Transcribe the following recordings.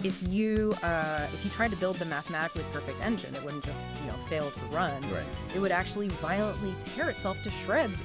if you tried to build the mathematically perfect engine, it wouldn't just, fail to run. Right. It would actually violently tear itself to shreds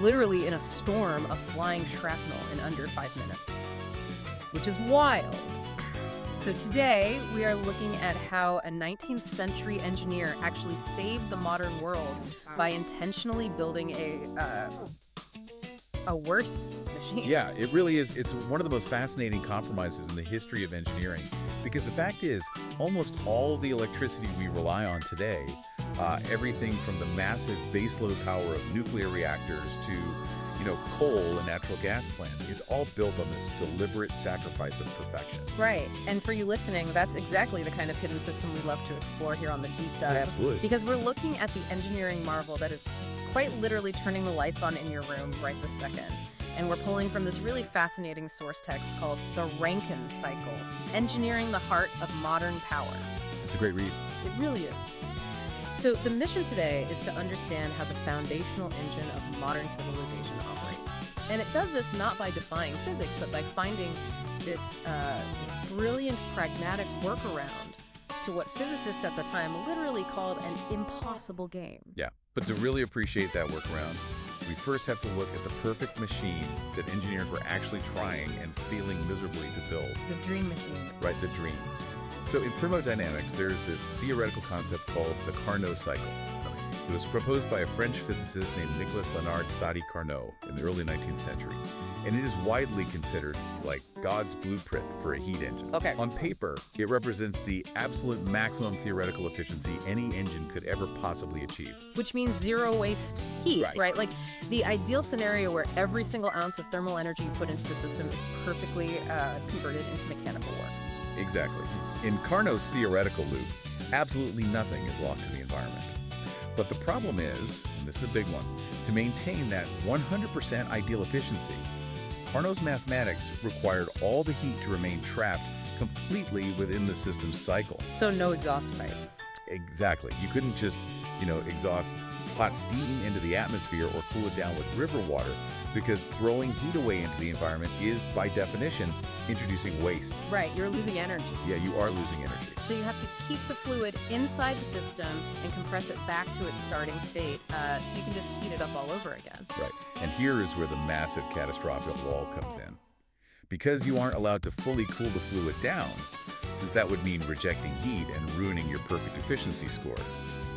literally in a storm of flying shrapnel in under 5 minutes, which is wild. So today, we are looking at how a 19th century engineer actually saved the modern world by intentionally building a worse machine. Yeah, it really is. It's one of the most fascinating compromises in the history of engineering, because the fact is, almost all the electricity we rely on today, everything from the massive baseload power of nuclear reactors to coal and natural gas plants, it's all built on this deliberate sacrifice of perfection. Right. And for you listening, that's exactly the kind of hidden system we love to explore here on the Deep Dive. Absolutely. Because we're looking at the engineering marvel that is quite literally turning the lights on in your room right this second. And we're pulling from this really fascinating source text called The Rankine Cycle, Engineering the Heart of Modern Power. It's a great read. It really is. So the mission today is to understand how the foundational engine of modern civilization operates. And it does this not by defying physics, but by finding this brilliant, pragmatic workaround to what physicists at the time literally called an impossible game. Yeah, but to really appreciate that workaround, we first have to look at the perfect machine that engineers were actually trying and failing miserably to build. The dream machine. Right, the dream. So in thermodynamics, there's this theoretical concept called the Carnot cycle. It was proposed by a French physicist named Nicolas Léonard Sadi Carnot in the early 19th century. And it is widely considered like God's blueprint for a heat engine. Okay. On paper, it represents the absolute maximum theoretical efficiency any engine could ever possibly achieve. Which means zero waste heat, Right. right? Like the ideal scenario where every single ounce of thermal energy put into the system is perfectly converted into mechanical work. Exactly. In Carnot's theoretical loop, absolutely nothing is lost to the environment. But the problem is, and this is a big one, to maintain that 100% ideal efficiency, Carnot's mathematics required all the heat to remain trapped completely within the system's cycle. So no exhaust pipes. Exactly. You couldn't just, exhaust hot steam into the atmosphere or cool it down with river water, because throwing heat away into the environment is, by definition, introducing waste. Right, you're losing energy. Yeah, you are losing energy. So you have to keep the fluid inside the system and compress it back to its starting state, so you can just heat it up all over again. Right. And here is where the massive catastrophic wall comes in. Because you aren't allowed to fully cool the fluid down, since that would mean rejecting heat and ruining your perfect efficiency score,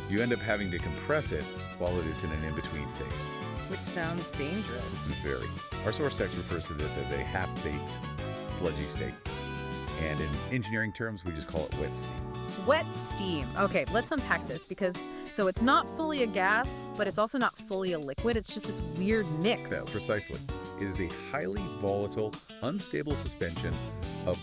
you end up having to compress it while it is in an in-between phase. Which sounds dangerous. Very. Our source text refers to this as a half-baked, sludgy state. And in engineering terms, we just call it wet steam. Wet steam. Okay, let's unpack this so it's not fully a gas, but it's also not fully a liquid. It's just this weird mix. Yeah, precisely. It is a highly volatile, unstable suspension of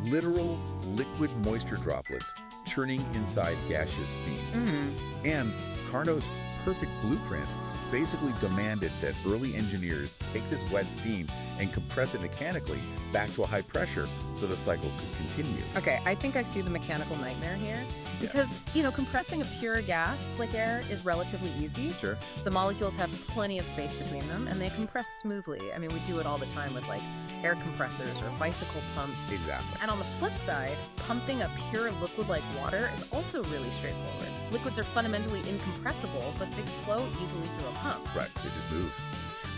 literal liquid moisture droplets churning inside gaseous steam. And Carnot's perfect blueprint basically demanded that early engineers take this wet steam and compress it mechanically back to a high pressure so the cycle could continue. Okay, I think I see the mechanical nightmare here. Because, compressing a pure gas like air is relatively easy. Sure. The molecules have plenty of space between them, and they compress smoothly. I mean, we do it all the time with, air compressors or bicycle pumps. Exactly. And on the flip side, pumping a pure liquid like water is also really straightforward. Liquids are fundamentally incompressible, but they flow easily through a pump. Right, they just move.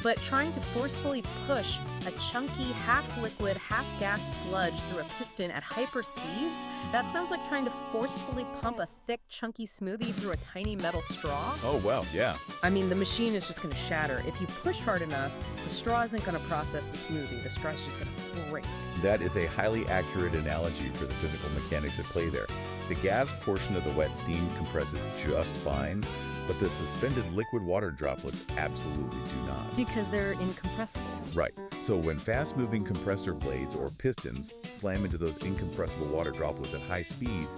But trying to forcefully push a chunky, half-liquid, half-gas sludge through a piston at hyper speeds, that sounds like trying to forcefully pump a thick, chunky smoothie through a tiny metal straw. Oh, well, yeah. I mean, the machine is just going to shatter. If you push hard enough, the straw isn't going to process the smoothie. The straw is just going to break. That is a highly accurate analogy for the physical mechanics at play there. The gas portion of the wet steam compresses just fine, but the suspended liquid water droplets absolutely do not. Because they're incompressible. Right. So when fast-moving compressor blades or pistons slam into those incompressible water droplets at high speeds,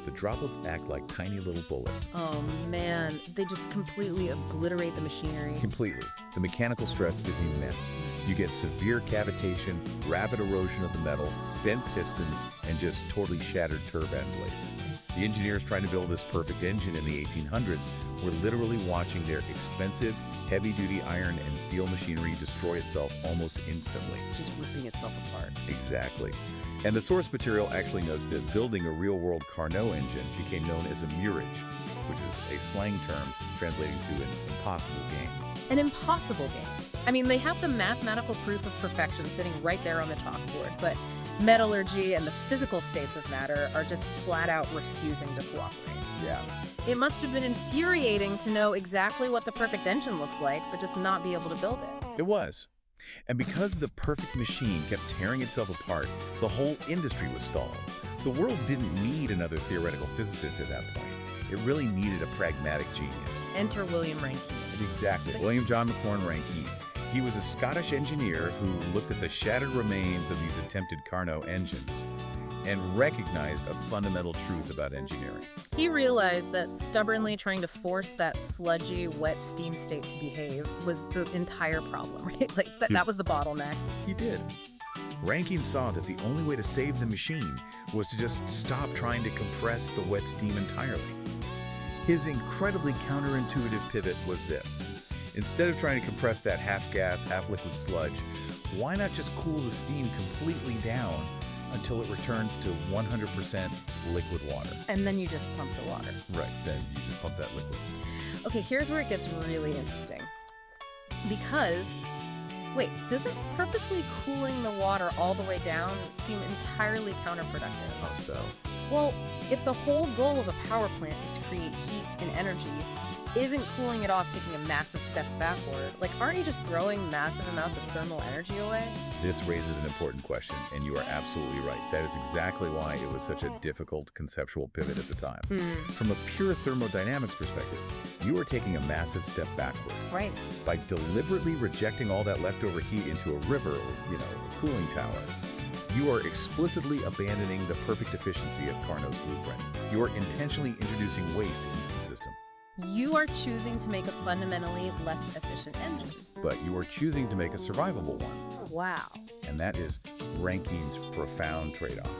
the droplets act like tiny little bullets. Oh man, they just completely obliterate the machinery. Completely. The mechanical stress is immense. You get severe cavitation, rapid erosion of the metal, bent pistons, and just totally shattered turbine blades. The engineers trying to build this perfect engine in the 1800s were literally watching their expensive, heavy-duty iron and steel machinery destroy itself almost instantly. Just ripping itself apart. Exactly. And the source material actually notes that building a real-world Carnot engine became known as a mirage, which is a slang term translating to an impossible game. An impossible game. I mean, they have the mathematical proof of perfection sitting right there on the chalkboard, but metallurgy and the physical states of matter are just flat out refusing to cooperate. Yeah. It must have been infuriating to know exactly what the perfect engine looks like, but just not be able to build it. It was. And because the perfect machine kept tearing itself apart, the whole industry was stalled. The world didn't need another theoretical physicist at that point. It really needed a pragmatic genius. Enter William Rankine. Exactly. William John McLaurin Rankine. He was a Scottish engineer who looked at the shattered remains of these attempted Carnot engines and recognized a fundamental truth about engineering. He realized that stubbornly trying to force that sludgy, wet steam state to behave was the entire problem, right? Like, that was the bottleneck. He did. Rankine saw that the only way to save the machine was to just stop trying to compress the wet steam entirely. His incredibly counterintuitive pivot was this. Instead of trying to compress that half-gas, half-liquid sludge, why not just cool the steam completely down until it returns to 100% liquid water? And then you just pump the water. Right, then you just pump that liquid. Okay, here's where it gets really interesting. Because, wait, doesn't purposely cooling the water all the way down seem entirely counterproductive? How so? Well, if the whole goal of a power plant is to create heat and energy, isn't cooling it off taking a massive step backward? Like, aren't you just throwing massive amounts of thermal energy away? This raises an important question, and you are absolutely right. That is exactly why it was such a difficult conceptual pivot at the time. From a pure thermodynamics perspective, you are taking a massive step backward. Right. By deliberately rejecting all that leftover heat into a river or, a cooling tower, you are explicitly abandoning the perfect efficiency of Carnot's blueprint. You are intentionally introducing waste into the system. You are choosing to make a fundamentally less efficient engine. But you are choosing to make a survivable one. Wow. And that is Rankine's profound trade-off.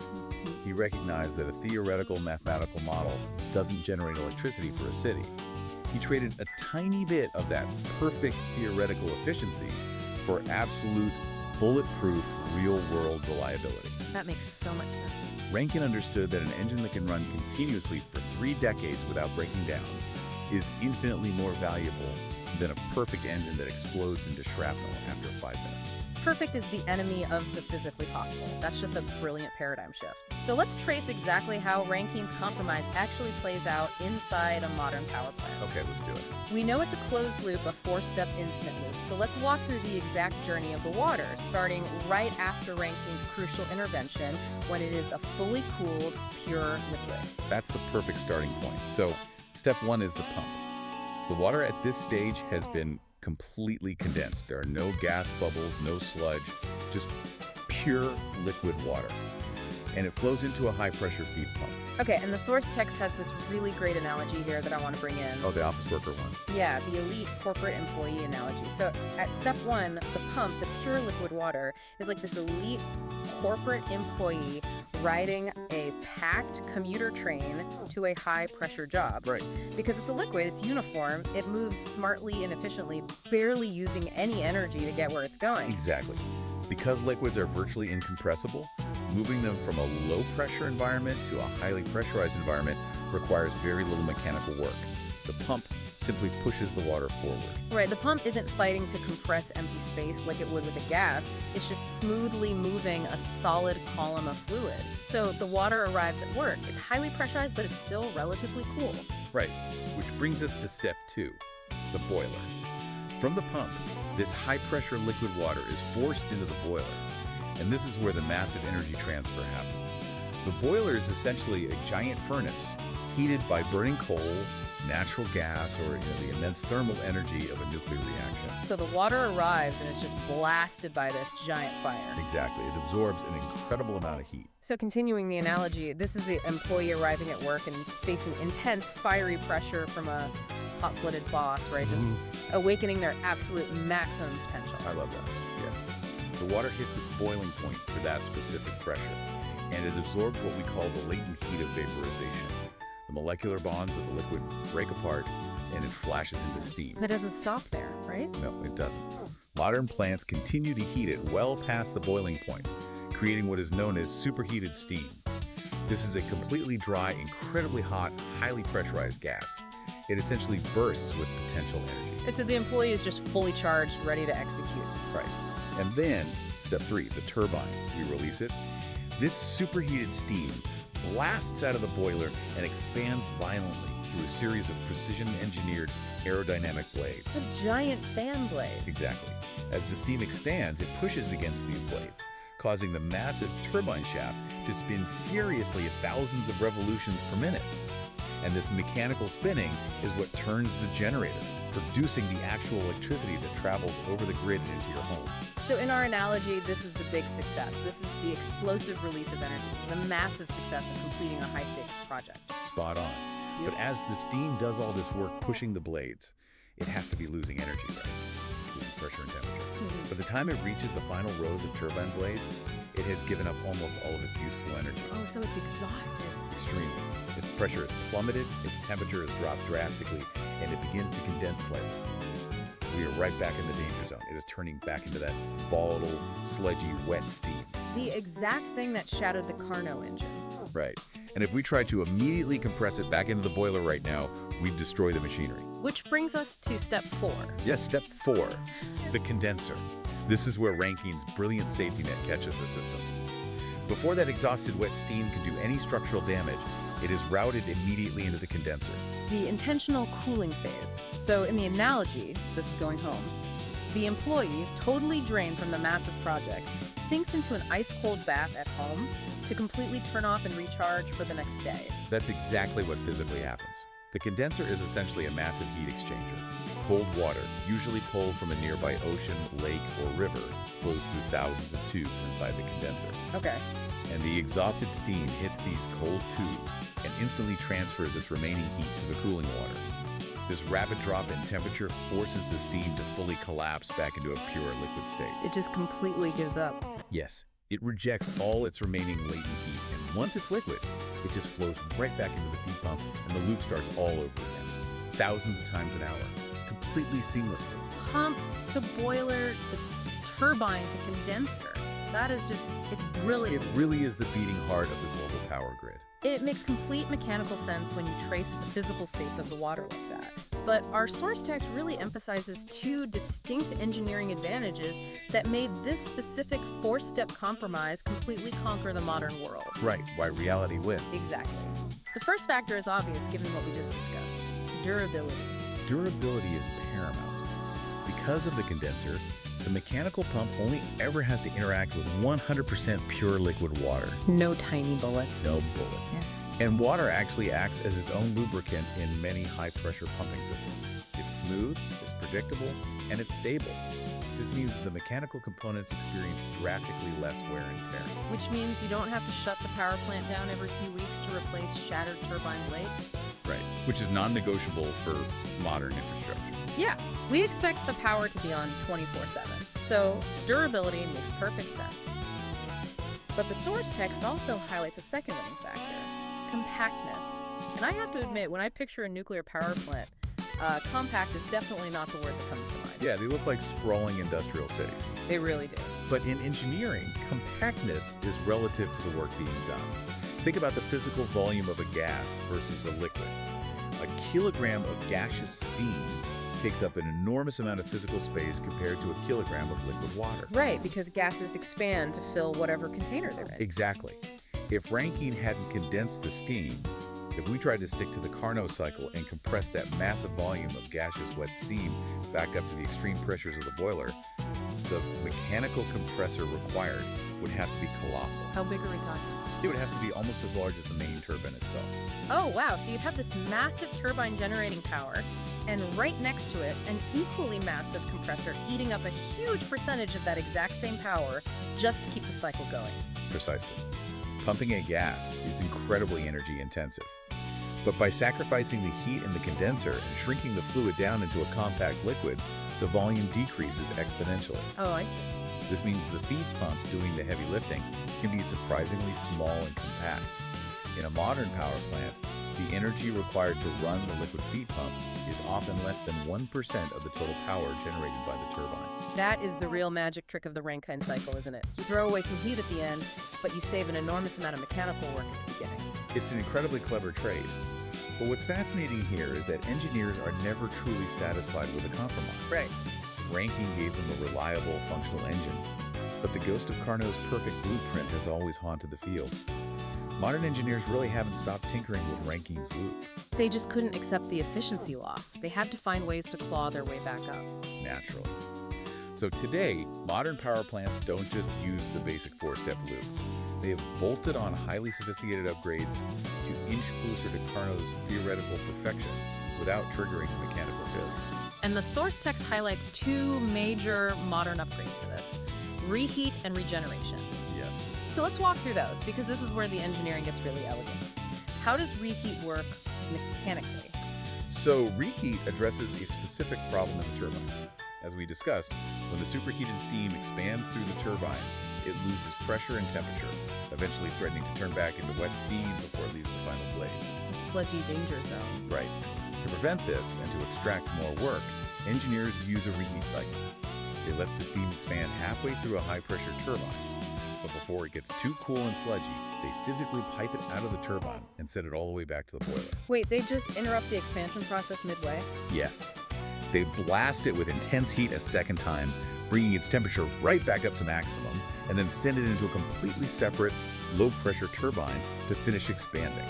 He recognized that a theoretical mathematical model doesn't generate electricity for a city. He traded a tiny bit of that perfect theoretical efficiency for absolute, bulletproof, real-world reliability. That makes so much sense. Rankine understood that an engine that can run continuously for 3 decades without breaking down is infinitely more valuable than a perfect engine that explodes into shrapnel after 5 minutes. Perfect is the enemy of the physically possible. That's just a brilliant paradigm shift. So let's trace exactly how Rankine's compromise actually plays out inside a modern power plant. Okay, let's do it. We know it's a closed loop, a 4-step infinite loop. So let's walk through the exact journey of the water, starting right after Rankine's crucial intervention when it is a fully cooled, pure liquid. That's the perfect starting point. So step 1 is the pump. The water at this stage has been completely condensed. There are no gas bubbles, no sludge, just pure liquid water. And it flows into a high-pressure feed pump. Okay, and the source text has this really great analogy here that I want to bring in. Oh, the office worker one. Yeah, the elite corporate employee analogy. So at step 1, the pump, the pure liquid water, is like this elite corporate employee riding a packed commuter train to a high-pressure job. Right. Because it's a liquid, it's uniform, it moves smartly and efficiently, barely using any energy to get where it's going. Exactly. Because liquids are virtually incompressible, moving them from a low-pressure environment to a highly pressurized environment requires very little mechanical work. The pump simply pushes the water forward. Right, the pump isn't fighting to compress empty space like it would with a gas. It's just smoothly moving a solid column of fluid. So the water arrives at work. It's highly pressurized, but it's still relatively cool. Right, which brings us to step 2, the boiler. From the pump, this high-pressure liquid water is forced into the boiler, and this is where the massive energy transfer happens. The boiler is essentially a giant furnace heated by burning coal, natural gas, or the immense thermal energy of a nuclear reaction. So the water arrives and it's just blasted by this giant fire. Exactly. It absorbs an incredible amount of heat. So continuing the analogy, this is the employee arriving at work and facing intense fiery pressure from a hot-blooded boss, right? Just awakening their absolute maximum potential. I love that. Yes. The water hits its boiling point for that specific pressure, and it absorbs what we call the latent heat of vaporization. The molecular bonds of the liquid break apart, and it flashes into steam. But it doesn't stop there, right? No, it doesn't. Modern plants continue to heat it well past the boiling point, creating what is known as superheated steam. This is a completely dry, incredibly hot, highly pressurized gas. It essentially bursts with potential energy. And so the employee is just fully charged, ready to execute. Right. And then, step 3, the turbine. We release it. This superheated steam blasts out of the boiler and expands violently through a series of precision-engineered aerodynamic blades. It's a giant fan blade. Exactly. As the steam expands, it pushes against these blades, causing the massive turbine shaft to spin furiously at thousands of revolutions per minute. And this mechanical spinning is what turns the generator, producing the actual electricity that travels over the grid and into your home. So in our analogy, this is the big success. This is the explosive release of energy, the massive success of completing a high-stakes project. Spot on. But as the steam does all this work pushing the blades, it has to be losing energy, right? Losing pressure and temperature. By the time it reaches the final rows of turbine blades, it has given up almost all of its useful energy. Oh, so it's exhausted. Extremely. Its pressure has plummeted, its temperature has dropped drastically, and it begins to condense slightly. We are right back in the danger zone. It is turning back into that volatile, sludgy, wet steam. The exact thing that shattered the Carnot engine. Right. And if we tried to immediately compress it back into the boiler right now, we'd destroy the machinery. Which brings us to step 4. Yes, step 4, the condenser. This is where Rankine's brilliant safety net catches the system. Before that exhausted wet steam can do any structural damage, it is routed immediately into the condenser. The intentional cooling phase. So in the analogy, this is going home, the employee, totally drained from the massive project, sinks into an ice-cold bath at home to completely turn off and recharge for the next day. That's exactly what physically happens. The condenser is essentially a massive heat exchanger. Cold water, usually pulled from a nearby ocean, lake, or river, flows through thousands of tubes inside the condenser. Okay. And the exhausted steam hits these cold tubes and instantly transfers its remaining heat to the cooling water. This rapid drop in temperature forces the steam to fully collapse back into a pure liquid state. It just completely gives up. Yes, it rejects all its remaining latent heat, and once it's liquid, it just flows right back into the feed pump, and the loop starts all over again, thousands of times an hour, completely seamlessly. Pump to boiler to turbine to condenser. That is just, it's brilliant. It really is the beating heart of the global power grid. It makes complete mechanical sense when you trace the physical states of the water like that. But our source text really emphasizes 2 distinct engineering advantages that made this specific 4-step compromise completely conquer the modern world. Right, why reality wins. Exactly. The first factor is obvious given what we just discussed. Durability. Durability is paramount. Because of the condenser, the mechanical pump only ever has to interact with 100% pure liquid water. No tiny bullets. No bullets. Yeah. And water actually acts as its own lubricant in many high-pressure pumping systems. It's smooth, it's predictable, and it's stable. This means the mechanical components experience drastically less wear and tear. Which means you don't have to shut the power plant down every few weeks to replace shattered turbine blades. Right, which is non-negotiable for modern infrastructure. Yeah, we expect the power to be on 24/7, so durability makes perfect sense. But the source text also highlights a second winning factor, compactness. And I have to admit, when I picture a nuclear power plant, compact is definitely not the word that comes to mind. Yeah, they look like sprawling industrial cities. They really do. But in engineering, compactness is relative to the work being done. Think about the physical volume of a gas versus a liquid. A kilogram of gaseous steam takes up an enormous amount of physical space compared to a kilogram of liquid water. Right, because gases expand to fill whatever container they're in. Exactly. If Rankine hadn't condensed the steam, if we tried to stick to the Carnot cycle and compress that massive volume of gaseous wet steam back up to the extreme pressures of the boiler, the mechanical compressor required would have to be colossal. How big are we talking? It would have to be almost as large as the main turbine itself. Oh, wow. So you'd have this massive turbine generating power, and right next to it, an equally massive compressor eating up a huge percentage of that exact same power just to keep the cycle going. Precisely. Pumping a gas is incredibly energy intensive. But by sacrificing the heat in the condenser and shrinking the fluid down into a compact liquid, the volume decreases exponentially. Oh, I see. This means the feed pump doing the heavy lifting can be surprisingly small and compact. In a modern power plant, The energy required to run the liquid feed pump is often less than 1% of the total power generated by the turbine. That is the real magic trick of the Rankine cycle, isn't it? You throw away some heat at the end, but you save an enormous amount of mechanical work at the beginning. It's an incredibly clever trade. But what's fascinating here is that engineers are never truly satisfied with a compromise. Right. Rankine gave them a reliable, functional engine, but the ghost of Carnot's perfect blueprint has always haunted the field. Modern engineers really haven't stopped tinkering with Rankine's loop. They just couldn't accept the efficiency loss. They had to find ways to claw their way back up. Naturally. So today, modern power plants don't just use the basic four-step loop. They have bolted on highly sophisticated upgrades to inch closer to Carnot's theoretical perfection without triggering mechanical failures. And the source text highlights two major modern upgrades for this: reheat and regeneration. Yes. So let's walk through those, because this is where the engineering gets really elegant. How does reheat work mechanically? So reheat addresses a specific problem in the turbine. As we discussed, when the superheated steam expands through the turbine, it loses pressure and temperature, eventually threatening to turn back into wet steam before it leaves the final blades. The sludgy danger zone. Right. To prevent this and to extract more work, engineers use a reheat cycle. They let the steam expand halfway through a high-pressure turbine. But before it gets too cool and sludgy, they physically pipe it out of the turbine and send it all the way back to the boiler. Wait, they just interrupt the expansion process midway? Yes. They blast it with intense heat a second time, bringing its temperature right back up to maximum, and then send it into a completely separate, low-pressure turbine to finish expanding.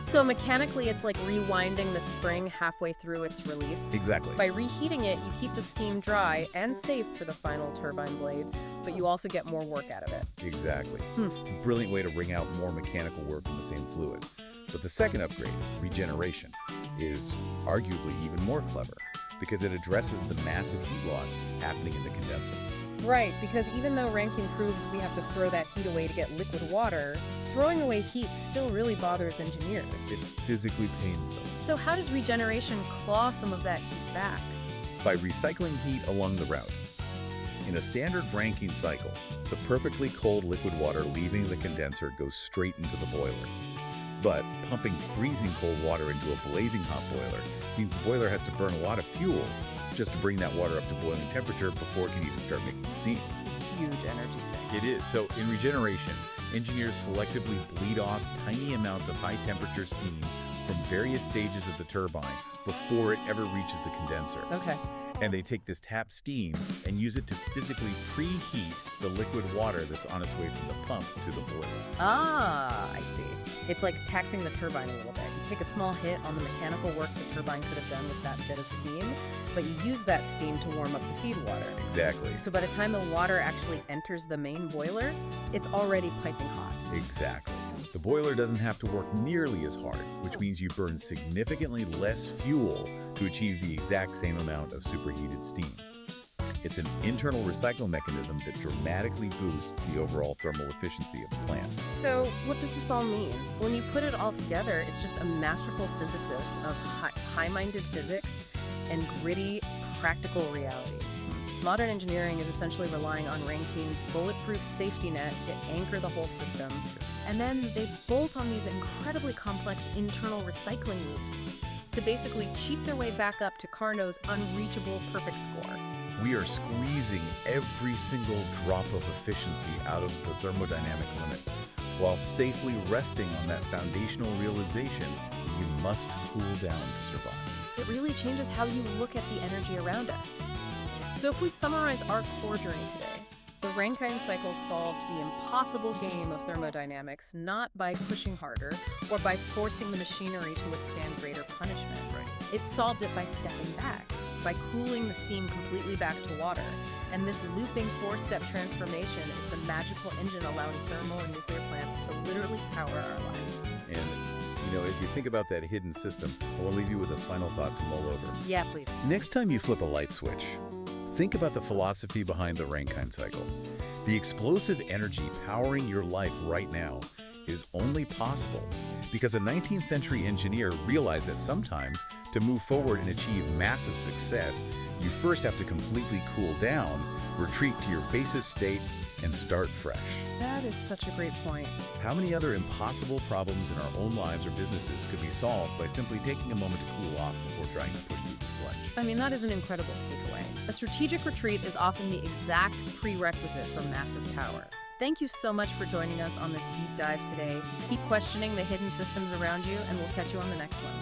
So mechanically, it's like rewinding the spring halfway through its release. Exactly. By reheating it, you keep the steam dry and safe for the final turbine blades, but you also get more work out of it. Exactly. It's a brilliant way to wring out more mechanical work from the same fluid. But the second upgrade, regeneration, is arguably even more clever because it addresses the massive heat loss happening in the condenser. Right, because even though Rankine proved we have to throw that heat away to get liquid water, throwing away heat still really bothers engineers. It physically pains them. So how does regeneration claw some of that heat back? By recycling heat along the route. In a standard Rankine cycle, the perfectly cold liquid water leaving the condenser goes straight into the boiler. But pumping freezing cold water into a blazing hot boiler means the boiler has to burn a lot of fuel just to bring that water up to boiling temperature before it can even start making steam. It's a huge energy sink. It is. So in regeneration, engineers selectively bleed off tiny amounts of high-temperature steam from various stages of the turbine before it ever reaches the condenser. Okay. And they take this tapped steam and use it to physically preheat the liquid water that's on its way from the pump to the boiler. Ah, I see. It's like taxing the turbine a little bit. You take a small hit on the mechanical work the turbine could have done with that bit of steam, but you use that steam to warm up the feed water. Exactly. So by the time the water actually enters the main boiler, it's already piping hot. Exactly. The boiler doesn't have to work nearly as hard, which means you burn significantly less fuel to achieve the exact same amount of superheated steam. It's an internal recycle mechanism that dramatically boosts the overall thermal efficiency of the plant. So what does this all mean? When you put it all together, it's just a masterful synthesis of high-minded physics and gritty, practical reality. Modern engineering is essentially relying on Rankine's bulletproof safety net to anchor the whole system, and then they bolt on these incredibly complex internal recycling loops to basically cheat their way back up to Carnot's unreachable perfect score. We are squeezing every single drop of efficiency out of the thermodynamic limits, while safely resting on that foundational realization that you must cool down to survive. It really changes how you look at the energy around us. So if we summarize our core journey today, the Rankine cycle solved the impossible game of thermodynamics not by pushing harder or by forcing the machinery to withstand greater punishment. Right. It solved it by stepping back, by cooling the steam completely back to water. And this looping four-step transformation is the magical engine allowing thermal and nuclear plants to literally power our lives. And as you think about that hidden system, I want to leave you with a final thought to mull over. Yeah, please. Next time you flip a light switch, think about the philosophy behind the Rankine cycle. The explosive energy powering your life right now is only possible because a 19th century engineer realized that sometimes to move forward and achieve massive success, you first have to completely cool down, retreat to your basest state, and start fresh. That is such a great point. How many other impossible problems in our own lives or businesses could be solved by simply taking a moment to cool off before trying to push through the sludge? I mean, that is an incredible takeaway. A strategic retreat is often the exact prerequisite for massive power. Thank you so much for joining us on this deep dive today. Keep questioning the hidden systems around you, and we'll catch you on the next one.